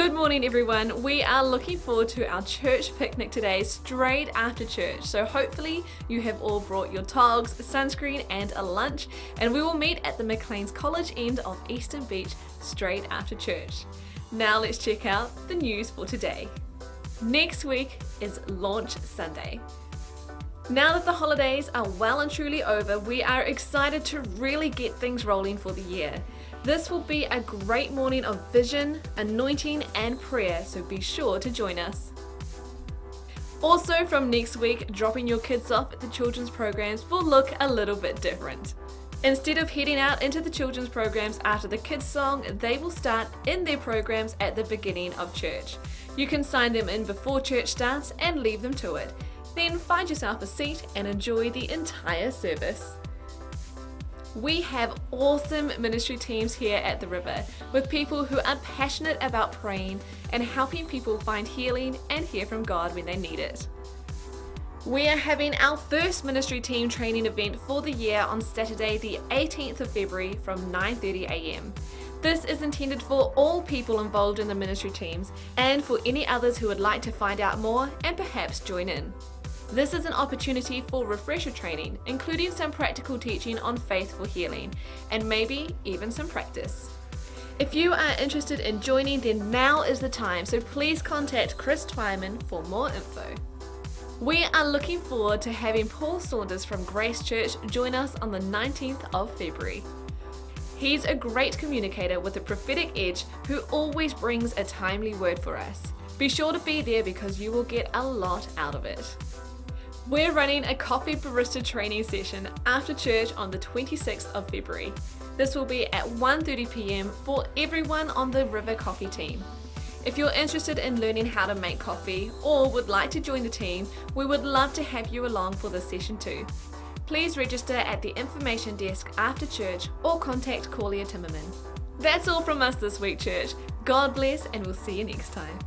Good morning everyone. We are looking forward to our church picnic today straight after church. So hopefully you have all brought your togs, sunscreen and a lunch, and we will meet at the Maclean's College end of Eastern Beach straight after church. Now let's check out the news for today. Next week is Launch Sunday. Now that the holidays are well and truly over, we are excited to really get things rolling for the year. This will be a great morning of vision, anointing and prayer, so be sure to join us. Also from next week, dropping your kids off at the children's programs will look a little bit different. Instead of heading out into the children's programs after the kids' song, they will start in their programs at the beginning of church. You can sign them in before church starts and leave them to it. Then find yourself a seat and enjoy the entire service. We have awesome ministry teams here at the River with people who are passionate about praying and helping people find healing and hear from God when they need it. We are having our first ministry team training event for the year on Saturday the 18th of February from 9:30 a.m. This is intended for all people involved in the ministry teams and for any others who would like to find out more and perhaps join in. This is an opportunity for refresher training, including some practical teaching on faith for healing, and maybe even some practice. If you are interested in joining, then now is the time, so please contact Chris Twyman for more info. We are looking forward to having Paul Saunders from Grace Church join us on the 19th of February. He's a great communicator with a prophetic edge who always brings a timely word for us. Be sure to be there because you will get a lot out of it. We're running a coffee barista training session after church on the 26th of February. This will be at 1:30 p.m. for everyone on the River Coffee team. If you're interested in learning how to make coffee or would like to join the team, we would love to have you along for this session too. Please register at the information desk after church or contact Corlia Timmerman. That's all from us this week, church. God bless, and we'll see you next time.